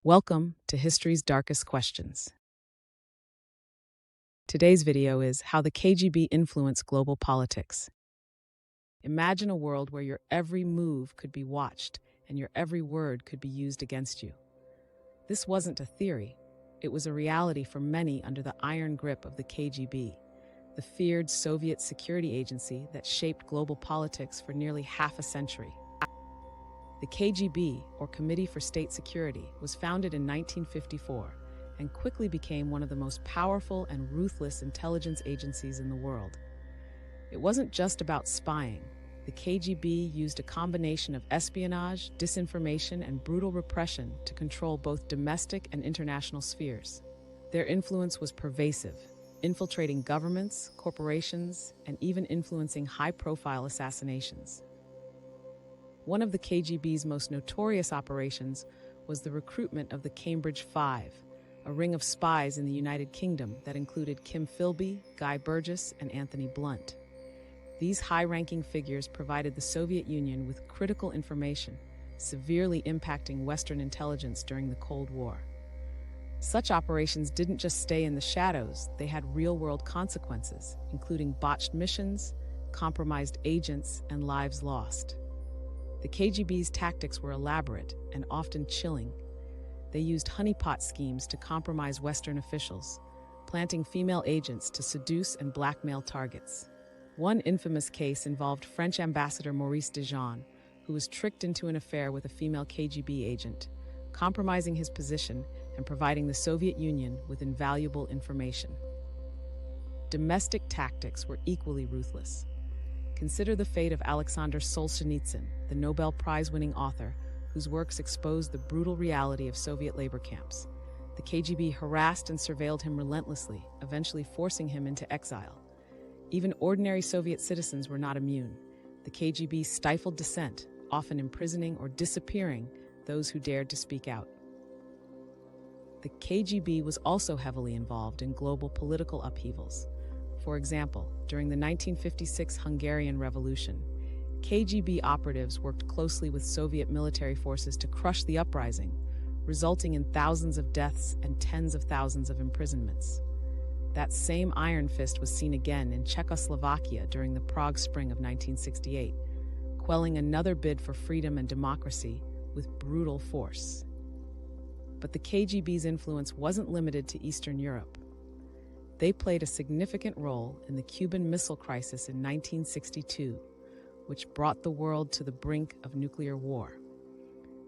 Welcome to History's Darkest Questions. Today's video is How the KGB Influenced Global Politics. Imagine a world where your every move could be watched and your every word could be used against you. This wasn't a theory, it was a reality for many under the iron grip of the KGB, the feared Soviet security agency that shaped global politics for nearly half a century. The KGB, or Committee for State Security, was founded in 1954 and quickly became one of the most powerful and ruthless intelligence agencies in the world. It wasn't just about spying. The KGB used a combination of espionage, disinformation, and brutal repression to control both domestic and international spheres. Their influence was pervasive, infiltrating governments, corporations, and even influencing high-profile assassinations. One of the KGB's most notorious operations was the recruitment of the Cambridge Five, a ring of spies in the United Kingdom that included Kim Philby, Guy Burgess, and Anthony Blunt. These high-ranking figures provided the Soviet Union with critical information, severely impacting Western intelligence during the Cold War. Such operations didn't just stay in the shadows, they had real-world consequences, including botched missions, compromised agents, and lives lost. The KGB's tactics were elaborate and often chilling. They used honeypot schemes to compromise Western officials, planting female agents to seduce and blackmail targets. One infamous case involved French ambassador Maurice Dejean, who was tricked into an affair with a female KGB agent, compromising his position and providing the Soviet Union with invaluable information. Domestic tactics were equally ruthless. Consider the fate of Alexander Solzhenitsyn, the Nobel Prize-winning author, whose works exposed the brutal reality of Soviet labor camps. The KGB harassed and surveilled him relentlessly, eventually forcing him into exile. Even ordinary Soviet citizens were not immune. The KGB stifled dissent, often imprisoning or disappearing those who dared to speak out. The KGB was also heavily involved in global political upheavals. For example, during the 1956 Hungarian Revolution, KGB operatives worked closely with Soviet military forces to crush the uprising, resulting in thousands of deaths and tens of thousands of imprisonments. That same iron fist was seen again in Czechoslovakia during the Prague Spring of 1968, quelling another bid for freedom and democracy with brutal force. But the KGB's influence wasn't limited to Eastern Europe. They played a significant role in the Cuban Missile Crisis in 1962, which brought the world to the brink of nuclear war.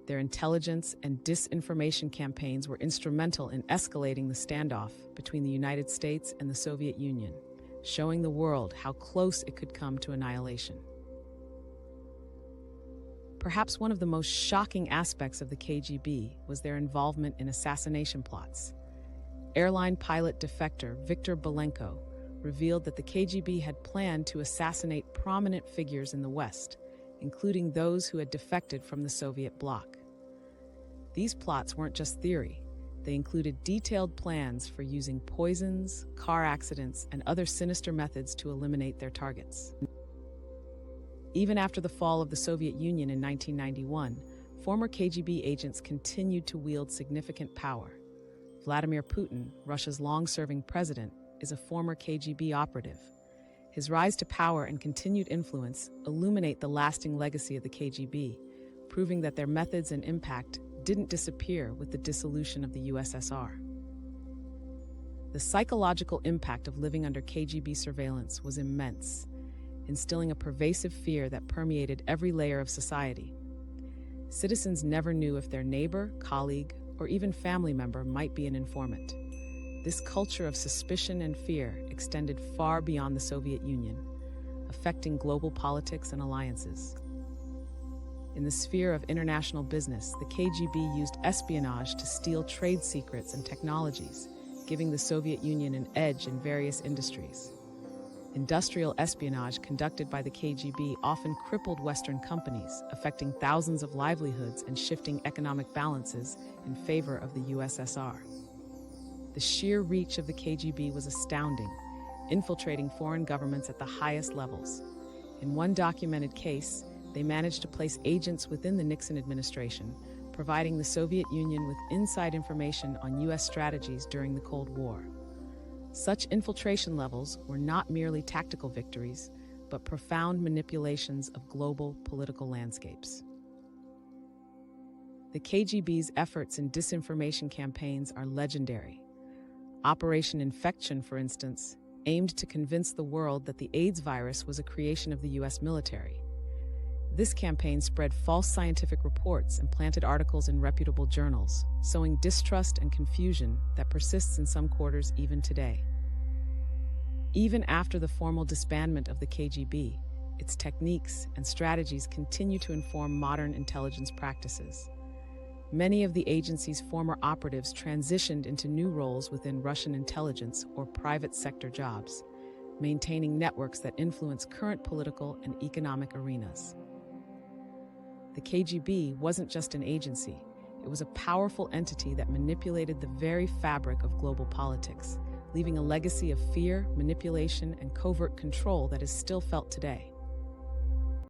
Their intelligence and disinformation campaigns were instrumental in escalating the standoff between the United States and the Soviet Union, showing the world how close it could come to annihilation. Perhaps one of the most shocking aspects of the KGB was their involvement in assassination plots. Airline pilot defector Viktor Belenko revealed that the KGB had planned to assassinate prominent figures in the West, including those who had defected from the Soviet bloc. These plots weren't just theory. They included detailed plans for using poisons, car accidents, and other sinister methods to eliminate their targets. Even after the fall of the Soviet Union in 1991, former KGB agents continued to wield significant power. Vladimir Putin, Russia's long-serving president, is a former KGB operative. His rise to power and continued influence illuminate the lasting legacy of the KGB, proving that their methods and impact didn't disappear with the dissolution of the USSR. The psychological impact of living under KGB surveillance was immense, instilling a pervasive fear that permeated every layer of society. Citizens never knew if their neighbor, colleague, or even family member might be an informant. This culture of suspicion and fear extended far beyond the Soviet Union, affecting global politics and alliances. In the sphere of international business, the KGB used espionage to steal trade secrets and technologies, giving the Soviet Union an edge in various industries. Industrial espionage conducted by the KGB often crippled Western companies, affecting thousands of livelihoods and shifting economic balances in favor of the USSR. The sheer reach of the KGB was astounding, infiltrating foreign governments at the highest levels. In one documented case, they managed to place agents within the Nixon administration, providing the Soviet Union with inside information on U.S. strategies during the Cold War. Such infiltration levels were not merely tactical victories, but profound manipulations of global political landscapes. The KGB's efforts in disinformation campaigns are legendary. Operation Infection, for instance, aimed to convince the world that the AIDS virus was a creation of the U.S. military. This campaign spread false scientific reports and planted articles in reputable journals, sowing distrust and confusion that persists in some quarters even today. Even after the formal disbandment of the KGB, its techniques and strategies continue to inform modern intelligence practices. Many of the agency's former operatives transitioned into new roles within Russian intelligence or private sector jobs, maintaining networks that influence current political and economic arenas. The KGB wasn't just an agency, it was a powerful entity that manipulated the very fabric of global politics, leaving a legacy of fear, manipulation, and covert control that is still felt today.